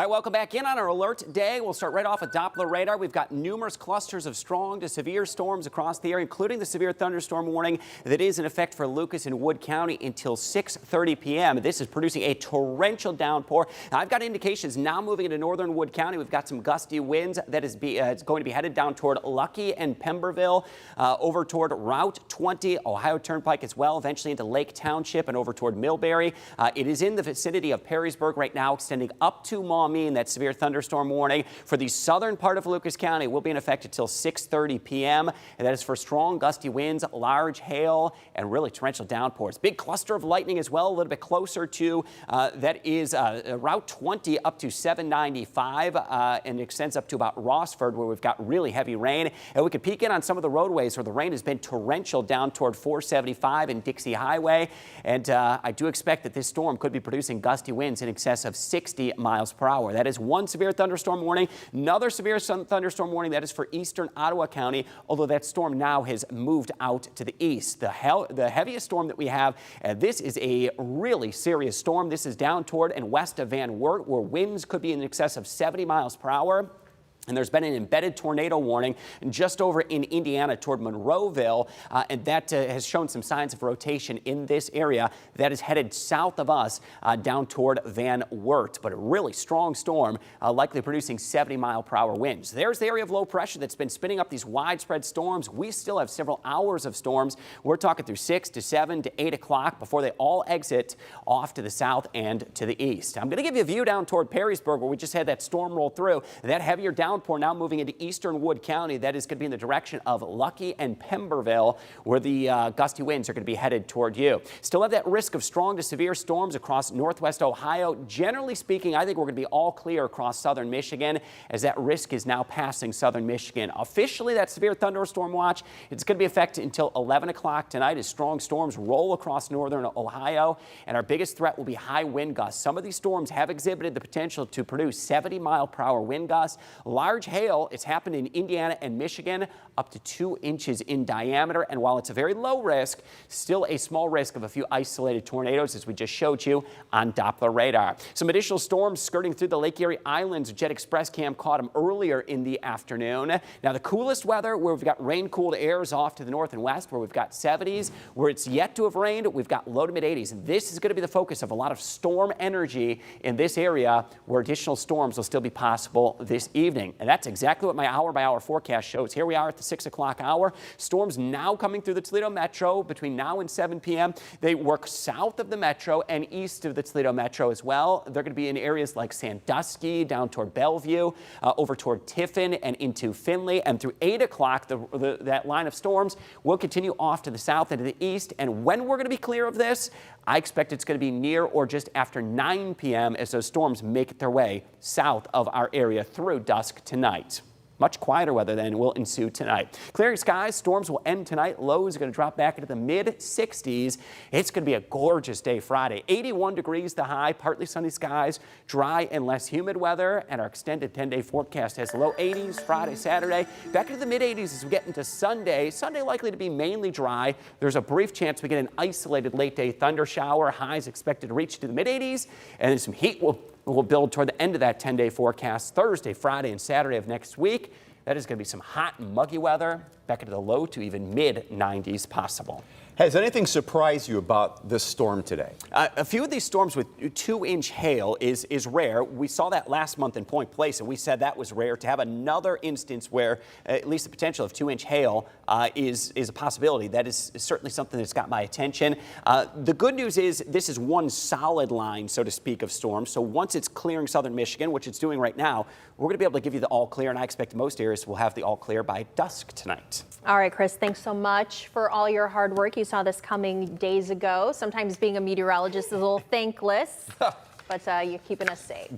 All right, welcome back in on our alert day. We'll start right off with Doppler radar. We've got numerous clusters of strong to severe storms across the area, including the severe thunderstorm warning that is in effect for Lucas and Wood County until 6:30 p.m. This is producing a torrential downpour. Now, I've got indications now moving into northern Wood County. We've got some gusty winds that is it's going to be headed down toward Lucky and Pemberville, over toward Route 20, Ohio Turnpike as well, eventually into Lake Township and over toward Millbury. It is in the vicinity of Perrysburg right now, extending up to Maumee. That severe thunderstorm warning for the southern part of Lucas County will be in effect until 6:30 p.m. And that is for strong gusty winds, large hail, and really torrential downpours. Big cluster of lightning as well, a little bit closer to that is Route 20 up to 795 and extends up to about Rossford, where we've got really heavy rain. And we could peek in on some of the roadways where the rain has been torrential down toward 475 and Dixie Highway. And I do expect that this storm could be producing gusty winds in excess of 60 miles per hour. That is one severe thunderstorm warning. Another severe thunderstorm warning that is for eastern Ottawa County, although that storm now has moved out to the east. The heaviest storm that we have, this is a really serious storm. This is down toward and west of Van Wert, where winds could be in excess of 70 miles per hour. And there's been an embedded tornado warning just over in Indiana toward Monroeville, and that has shown some signs of rotation in this area that is headed south of us down toward Van Wert. But a really strong storm, likely producing 70-mile-per-hour winds. There's the area of low pressure that's been spinning up these widespread storms. We still have several hours of storms. We're talking through 6 to 7 to 8 o'clock before they all exit off to the south and to the east. I'm going to give you a view down toward Perrysburg, where we just had that storm roll through. That heavier downpour now moving into eastern Wood County. That is going to be in the direction of Lucky and Pemberville, where the gusty winds are going to be headed toward you. Still have that risk of strong to severe storms across northwest Ohio. Generally speaking, I think we're going to be all clear across southern Michigan, as that risk is now passing southern Michigan. Officially, that severe thunderstorm watch, it's going to be in effect until 11 o'clock tonight as strong storms roll across northern Ohio, and our biggest threat will be high wind gusts. Some of these storms have exhibited the potential to produce 70-mile-per-hour wind gusts. Large hail, it's happened in Indiana and Michigan, up to 2 inches in diameter. And while it's a very low risk, still a small risk of a few isolated tornadoes, as we just showed you on Doppler radar. Some additional storms skirting through the Lake Erie Islands. Jet Express cam caught them earlier in the afternoon. Now, the coolest weather, where we've got rain-cooled airs off to the north and west, where we've got 70s. Where it's yet to have rained, we've got low to mid-80s. And this is going to be the focus of a lot of storm energy in this area, where additional storms will still be possible this evening. And that's exactly what my hour-by-hour forecast shows. Here we are at the 6 o'clock hour. Storms now coming through the Toledo Metro between now and 7 p.m. They work south of the Metro and east of the Toledo Metro as well. They're going to be in areas like Sandusky, down toward Bellevue, over toward Tiffin and into Findlay. And through 8 o'clock, that line of storms will continue off to the south and to the east. And when we're going to be clear of this, I expect it's going to be near or just after 9 p.m. as those storms make their way south of our area through dusk tonight. Much quieter weather then will ensue tonight. Clearing skies, storms will end tonight. Lows are going to drop back into the mid-60s. It's going to be a gorgeous day Friday. 81 degrees the high, partly sunny skies, dry and less humid weather. And our extended 10-day forecast has low 80s Friday, Saturday. Back into the mid-80s as we get into Sunday. Sunday likely to be mainly dry. There's a brief chance we get an isolated late-day thunder shower. Highs expected to reach to the mid-80s. And then some heat will build toward the end of that 10-day forecast Thursday, Friday, and Saturday of next week. That is going to be some hot and muggy weather, back into the low to even mid-90s possible. Has anything surprised you about this storm today? A few of these storms with 2-inch hail is rare. We saw that last month in Point Place, and we said that was rare. To have another instance where at least the potential of 2-inch hail is a possibility. That is certainly something that's got my attention. The good news is this is one solid line, so to speak, of storms. So once it's clearing southern Michigan, which it's doing right now, we're going to be able to give you the all clear, and I expect most areas will have the all clear by dusk tonight. All right, Chris, thanks so much for all your hard work. You saw this coming days ago. Sometimes being a meteorologist is a little thankless, but you're keeping us safe.